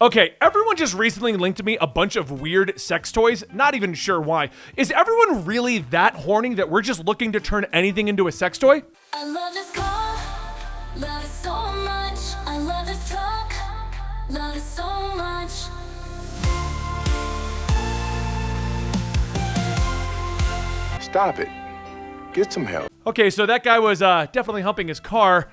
Okay, everyone just recently linked me a bunch of weird sex toys, not even sure why. Is everyone really that horny that we're just looking to turn anything into a sex toy? I love this car, love it so much. I love this truck, love it so much. Stop it. Get some help. Okay, so that guy was definitely humping his car.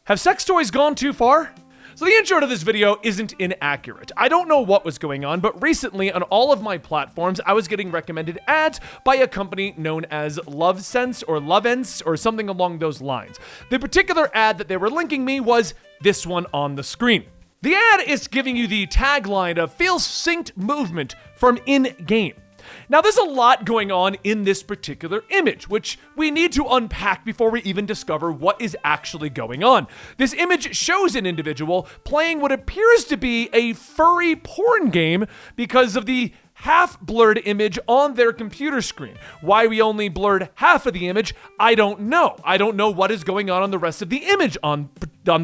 Have sex toys gone too far? So the intro to this video isn't inaccurate. I don't know what was going on, but recently on all of my platforms, I was getting recommended ads by a company known as LoveSense or Lovense or something along those lines. The particular ad that they were linking me was this one on the screen. The ad is giving you the tagline of "Feel synced movement from in-game." Now, there's a lot going on in this particular image, which we need to unpack before we even discover what is actually going on. This image shows an individual playing what appears to be a furry porn game because of the half-blurred image on their computer screen. Why we only blurred half of the image, I don't know. I don't know what is going on the rest of the image on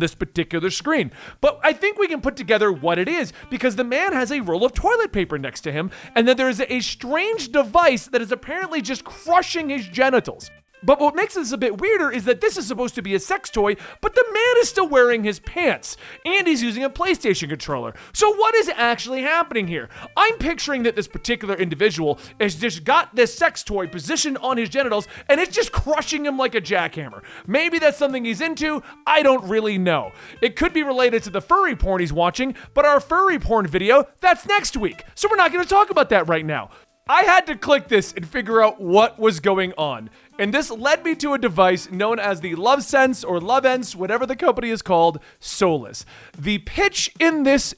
this particular screen. But I think we can put together what it is because the man has a roll of toilet paper next to him, and then there's a strange device that is apparently just crushing his genitals. But what makes this a bit weirder is that this is supposed to be a sex toy, but the man is still wearing his pants, and he's using a PlayStation controller. So what is actually happening here? I'm picturing that this particular individual has just got this sex toy positioned on his genitals, and it's just crushing him like a jackhammer. Maybe that's something he's into, I don't really know. It could be related to the furry porn he's watching, but our furry porn video, that's next week. So we're not gonna talk about that right now. I had to click this and figure out what was going on. And this led me to a device known as the LoveSense or Lovense, whatever the company is called, Soulless. The pitch in this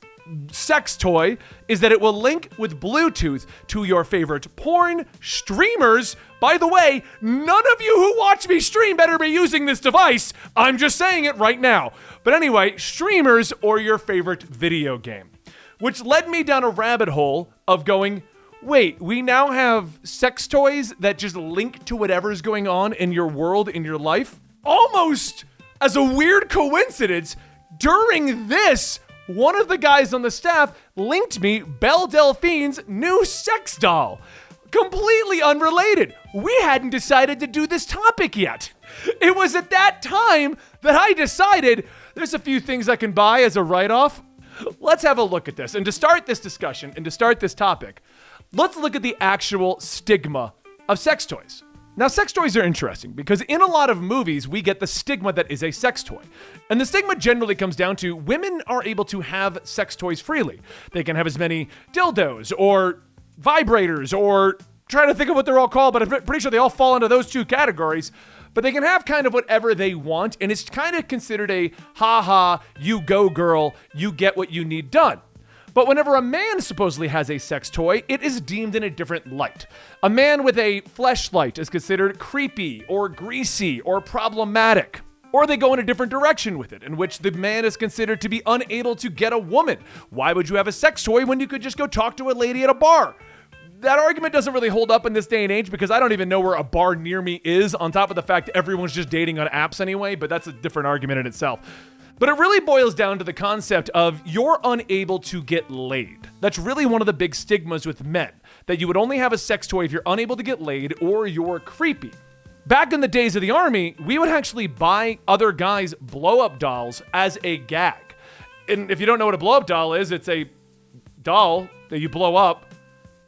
sex toy is that it will link with Bluetooth to your favorite porn streamers. By the way, none of you who watch me stream better be using this device. I'm just saying it right now. But anyway, streamers or your favorite video game. Which led me down a rabbit hole of going, wait, we now have sex toys that just link to whatever's going on in your world, in your life? Almost as a weird coincidence, during this, one of the guys on the staff linked me Belle Delphine's new sex doll. Completely unrelated. We hadn't decided to do this topic yet. It was at that time that I decided there's a few things I can buy as a write-off. Let's have a look at this. And to start this discussion and to start this topic, let's look at the actual stigma of sex toys. Now, sex toys are interesting because in a lot of movies, we get the stigma that is a sex toy. And the stigma generally comes down to women are able to have sex toys freely. They can have as many dildos or vibrators or trying to think of what they're all called, but I'm pretty sure they all fall into those two categories. But they can have kind of whatever they want, and it's kind of considered a ha-ha, you go girl, you get what you need done. But whenever a man supposedly has a sex toy, it is deemed in a different light. A man with a fleshlight is considered creepy or greasy or problematic. Or they go in a different direction with it, in which the man is considered to be unable to get a woman. Why would you have a sex toy when you could just go talk to a lady at a bar? That argument doesn't really hold up in this day and age because I don't even know where a bar near me is, on top of the fact that everyone's just dating on apps anyway, but that's a different argument in itself. But it really boils down to the concept of you're unable to get laid. That's really one of the big stigmas with men, that you would only have a sex toy if you're unable to get laid or you're creepy. Back in the days of the army, we would actually buy other guys' blow-up dolls as a gag. And if you don't know what a blow-up doll is, it's a doll that you blow up,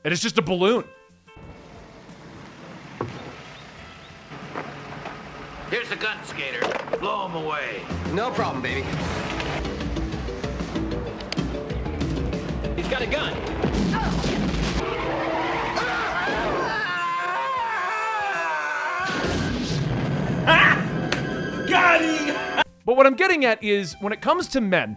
and it's just a balloon. Here's the gun, skater. Blow him away. No problem, baby. He's got a gun. Got him! But what I'm getting at is, when it comes to men,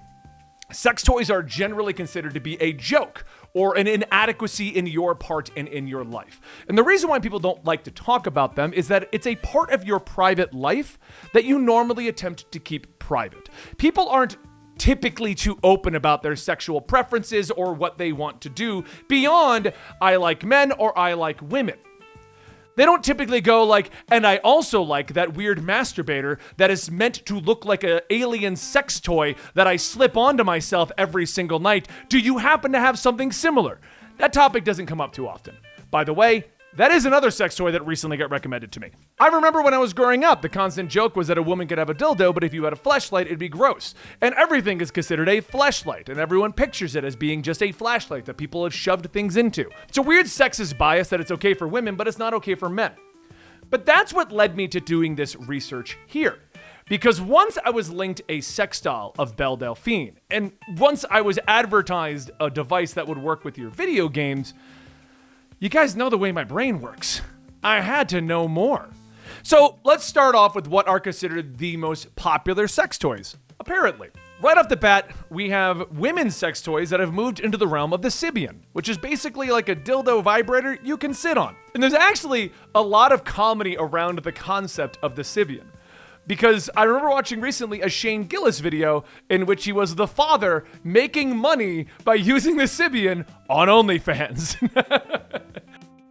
sex toys are generally considered to be a joke or an inadequacy in your part and in your life. And the reason why people don't like to talk about them is that it's a part of your private life that you normally attempt to keep private. People aren't typically too open about their sexual preferences or what they want to do beyond I like men or I like women. They don't typically go like, and I also like that weird masturbator that is meant to look like an alien sex toy that I slip onto myself every single night. Do you happen to have something similar? That topic doesn't come up too often. By the way, that is another sex toy that recently got recommended to me. I remember when I was growing up, the constant joke was that a woman could have a dildo, but if you had a fleshlight, it'd be gross. And everything is considered a fleshlight, and everyone pictures it as being just a flashlight that people have shoved things into. It's a weird sexist bias that it's okay for women, but it's not okay for men. But that's what led me to doing this research here. Because once I was linked a sex doll of Belle Delphine, and once I was advertised a device that would work with your video games, you guys know the way my brain works. I had to know more. So let's start off with what are considered the most popular sex toys, apparently. Right off the bat, we have women's sex toys that have moved into the realm of the Sybian, which is basically like a dildo vibrator you can sit on. And there's actually a lot of comedy around the concept of the Sybian. Because I remember watching recently a Shane Gillis video in which he was the father making money by using the Sybian on OnlyFans.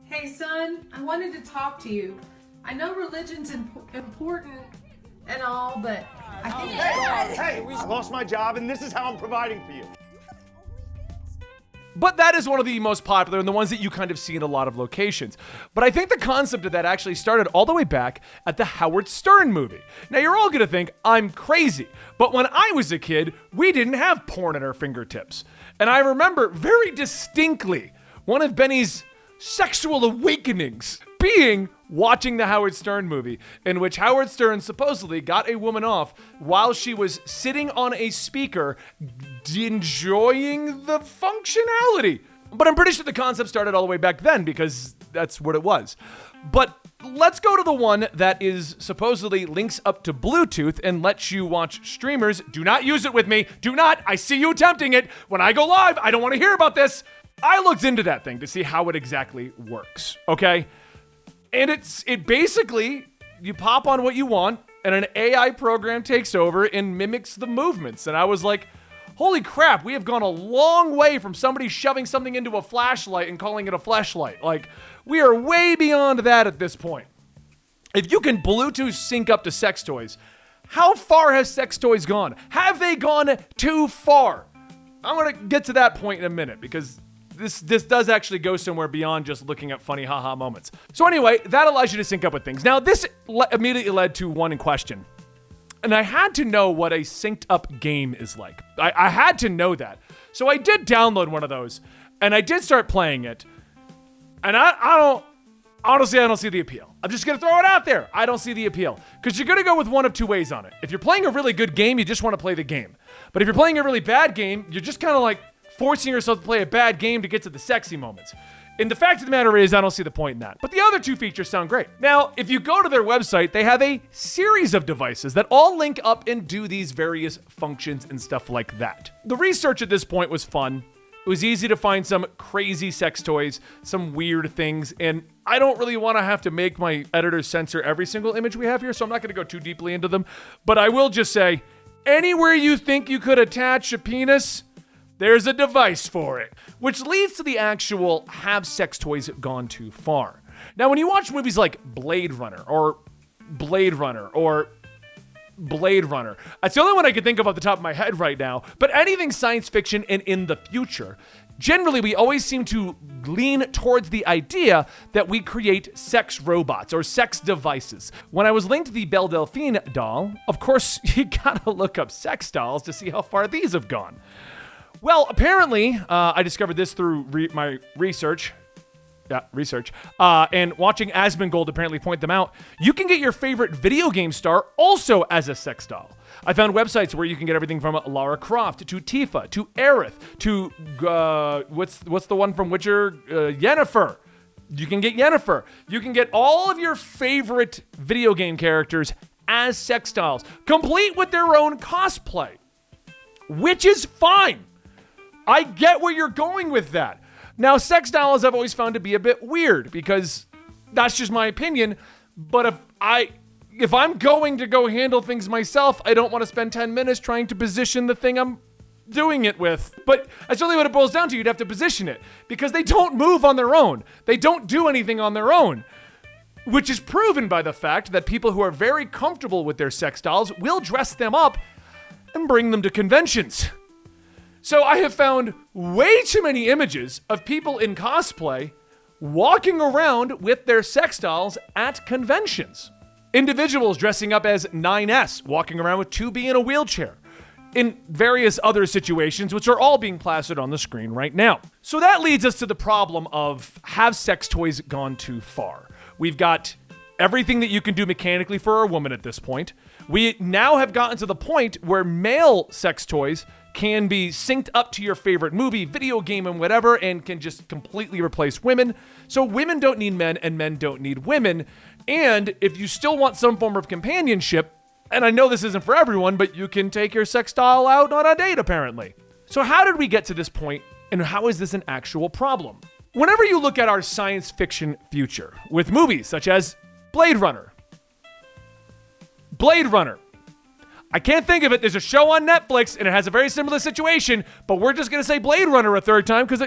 Hey son, I wanted to talk to you. I know religion's important and all, but I think Hey, I lost my job and this is how I'm providing for you. But that is one of the most popular and the ones that you kind of see in a lot of locations. But I think the concept of that actually started all the way back at the Howard Stern movie. Now you're all gonna think I'm crazy, but when I was a kid, we didn't have porn at our fingertips. And I remember very distinctly one of Benny's sexual awakenings being watching the Howard Stern movie, in which Howard Stern supposedly got a woman off while she was sitting on a speaker enjoying the functionality. But I'm pretty sure the concept started all the way back then because that's what it was. But let's go to the one that is supposedly links up to Bluetooth and lets you watch streamers. Do not use it with me. Do not. I see you attempting it. When I go live, I don't want to hear about this. I looked into that thing to see how it exactly works, okay? And it basically, you pop on what you want, and an AI program takes over and mimics the movements. And I was like, holy crap, we have gone a long way from somebody shoving something into a flashlight and calling it a flashlight. Like, we are way beyond that at this point. If you can Bluetooth sync up to sex toys, how far has sex toys gone? Have they gone too far? I'm gonna get to that point in a minute because this does actually go somewhere beyond just looking at funny haha moments. So anyway, that allows you to sync up with things. Now, this immediately led to one in question. And I had to know what a synced up game is like. I had to know that. So I did download one of those, and I did start playing it. And I don't see the appeal. I'm just gonna throw it out there. I don't see the appeal. Because you're gonna go with one of two ways on it. If you're playing a really good game, you just wanna play the game. But if you're playing a really bad game, you're just kinda like forcing yourself to play a bad game to get to the sexy moments. And the fact of the matter is, I don't see the point in that. But the other two features sound great. Now, if you go to their website, they have a series of devices that all link up and do these various functions and stuff like that. The research at this point was fun. It was easy to find some crazy sex toys, some weird things, and I don't really want to have to make my editor censor every single image we have here, so I'm not going to go too deeply into them. But I will just say, anywhere you think you could attach a penis, there's a device for it. Which leads to the actual have sex toys gone too far. Now, when you watch movies like Blade Runner, that's the only one I can think of off the top of my head right now, but anything science fiction and in the future, generally we always seem to lean towards the idea that we create sex robots or sex devices. When I was linked the Belle Delphine doll, of course, you gotta look up sex dolls to see how far these have gone. Well, apparently, I discovered this through my research. And watching Asmongold apparently point them out. You can get your favorite video game star also as a sex doll. I found websites where you can get everything from Lara Croft to Tifa to Aerith to what's the one from Witcher? Yennefer. You can get Yennefer. You can get all of your favorite video game characters as sex dolls, complete with their own cosplay, which is fine. I get where you're going with that. Now, sex dolls I've always found to be a bit weird because that's just my opinion. But if I'm going to go handle things myself, I don't want to spend 10 minutes trying to position the thing I'm doing it with. But that's really what it boils down to. You'd have to position it because they don't move on their own. They don't do anything on their own. which is proven by the fact that people who are very comfortable with their sex dolls will dress them up and bring them to conventions. So I have found way too many images of people in cosplay walking around with their sex dolls at conventions. Individuals dressing up as 9S, walking around with 2B in a wheelchair, in various other situations, which are all being plastered on the screen right now. So that leads us to the problem of, have sex toys gone too far? We've got everything that you can do mechanically for a woman at this point. We now have gotten to the point where male sex toys can be synced up to your favorite movie, video game, and whatever, and can just completely replace women. So women don't need men, and men don't need women. And if you still want some form of companionship, and I know this isn't for everyone, but you can take your sex doll out on a date, apparently. So how did we get to this point, and how is this an actual problem? Whenever you look at our science fiction future, with movies such as Blade Runner, I can't think of it. There's a show on Netflix, and it has a very similar situation, but we're just going to say Blade Runner a third time because,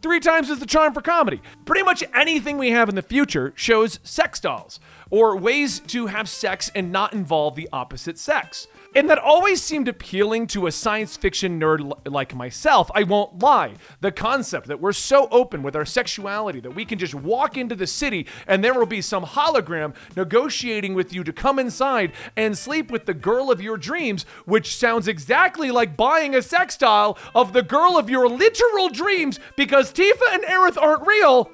3 times is the charm for comedy. Pretty much anything we have in the future shows sex dolls or ways to have sex and not involve the opposite sex. And that always seemed appealing to a science fiction nerd like myself. I won't lie. The concept that we're so open with our sexuality that we can just walk into the city and there will be some hologram negotiating with you to come inside and sleep with the girl of your dreams, which sounds exactly like buying a sex doll of the girl of your literal dreams because Tifa and Aerith aren't real.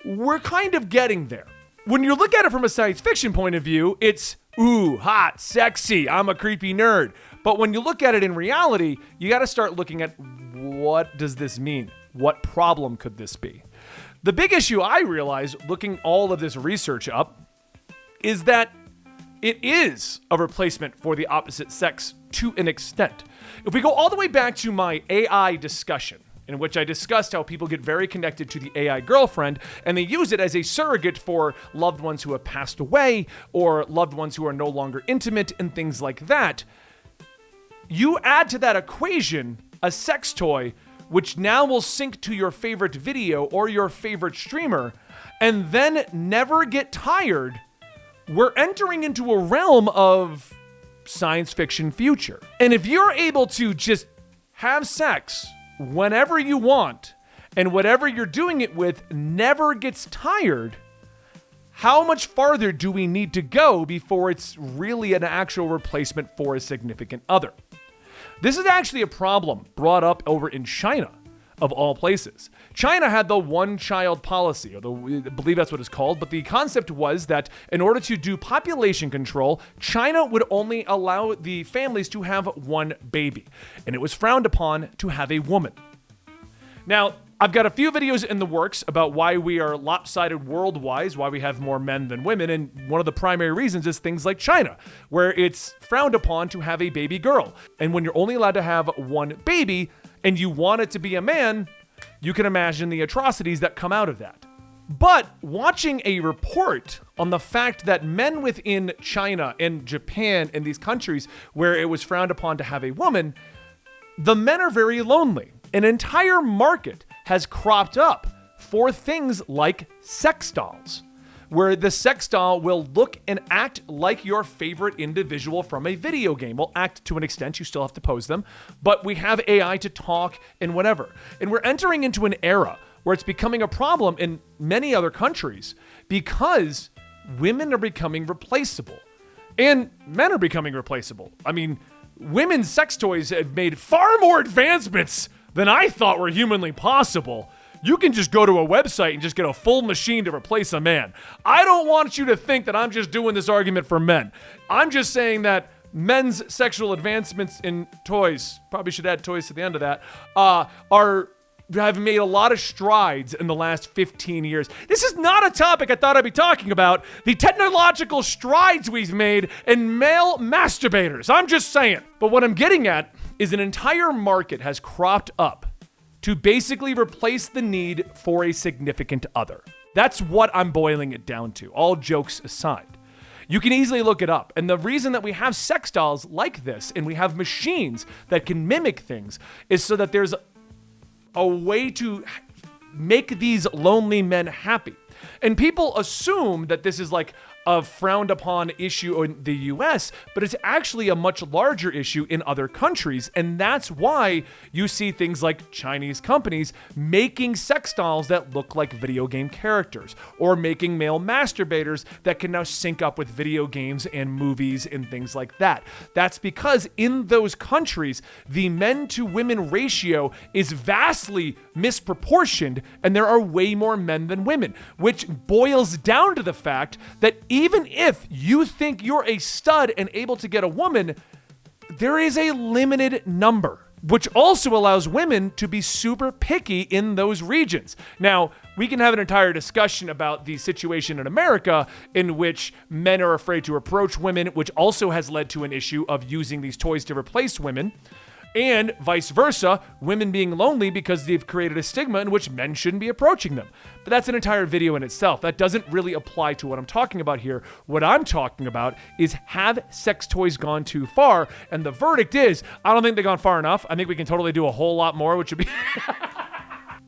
We're kind of getting there. When you look at it from a science fiction point of view, it's ooh, hot, sexy, I'm a creepy nerd. But when you look at it in reality, you got to start looking at, what does this mean? What problem could this be? The big issue I realize looking all of this research up is that it is a replacement for the opposite sex to an extent. If we go all the way back to my AI discussion, in which I discussed how people get very connected to the AI girlfriend, and they use it as a surrogate for loved ones who have passed away, or loved ones who are no longer intimate, and things like that. You add to that equation a sex toy, which now will sync to your favorite video or your favorite streamer, and then never get tired. We're entering into a realm of science fiction future. And if you're able to just have sex whenever you want, and whatever you're doing it with never gets tired, how much farther do we need to go before it's really an actual replacement for a significant other? This is actually a problem brought up over in China, of all places. China had the one-child policy, or I believe that's what it's called, but the concept was that in order to do population control, China would only allow the families to have one baby, and it was frowned upon to have a woman. Now, I've got a few videos in the works about why we are lopsided world-wise, why we have more men than women, and one of the primary reasons is things like China, where it's frowned upon to have a baby girl. And when you're only allowed to have one baby, and you want it to be a man, you can imagine the atrocities that come out of that. But watching a report on the fact that men within China and Japan and these countries where it was frowned upon to have a woman, the men are very lonely. An entire market has cropped up for things like sex dolls, where the sex doll will look and act like your favorite individual from a video game. Well, act to an extent, you still have to pose them, but we have AI to talk and whatever. And we're entering into an era where it's becoming a problem in many other countries because women are becoming replaceable and men are becoming replaceable. I mean, women's sex toys have made far more advancements than I thought were humanly possible. You can just go to a website and just get a full machine to replace a man. I don't want you to think that I'm just doing this argument for men. I'm just saying that men's sexual advancements in toys, probably should add toys to the end of that, have made a lot of strides in the last 15 years. This is not a topic I thought I'd be talking about. The technological strides we've made in male masturbators. I'm just saying. But what I'm getting at is an entire market has cropped up to basically replace the need for a significant other. That's what I'm boiling it down to, all jokes aside. You can easily look it up. And the reason that we have sex dolls like this and we have machines that can mimic things is so that there's a way to make these lonely men happy. And people assume that this is like a frowned upon issue in the US, but it's actually a much larger issue in other countries. And that's why you see things like Chinese companies making sex dolls that look like video game characters, or making male masturbators that can now sync up with video games and movies and things like that. That's because in those countries, the men to women ratio is vastly misproportioned, and there are way more men than women, which boils down to the fact that even if you think you're a stud and able to get a woman, there is a limited number, which also allows women to be super picky in those regions. Now, we can have an entire discussion about the situation in America in which men are afraid to approach women, which also has led to an issue of using these toys to replace women. And vice versa, women being lonely because they've created a stigma in which men shouldn't be approaching them. But that's an entire video in itself. That doesn't really apply to what I'm talking about here. What I'm talking about is, have sex toys gone too far? And the verdict is, I don't think they've gone far enough. I think we can totally do a whole lot more, which would be...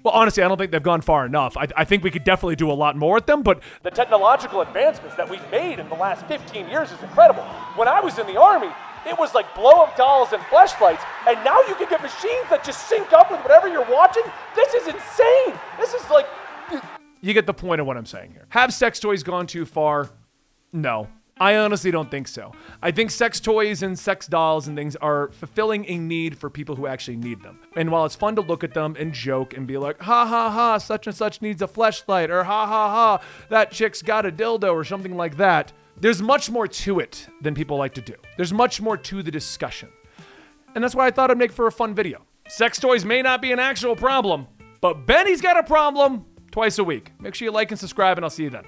Well, honestly, I don't think they've gone far enough. I think we could definitely do a lot more with them, but the technological advancements that we've made in the last 15 years is incredible. When I was in the Army, it was like blow-up dolls and fleshlights, and now you can get machines that just sync up with whatever you're watching. This is insane. This is like... You get the point of what I'm saying here. Have sex toys gone too far? No. I honestly don't think so. I think sex toys and sex dolls and things are fulfilling a need for people who actually need them. And while it's fun to look at them and joke and be like, ha ha ha, such and such needs a fleshlight, or ha ha ha, that chick's got a dildo, or something like that, there's much more to it than people like to do. There's much more to the discussion. And that's why I thought I'd make for a fun video. Sex toys may not be an actual problem, but Benny's got a problem twice a week. Make sure you like and subscribe, and I'll see you then.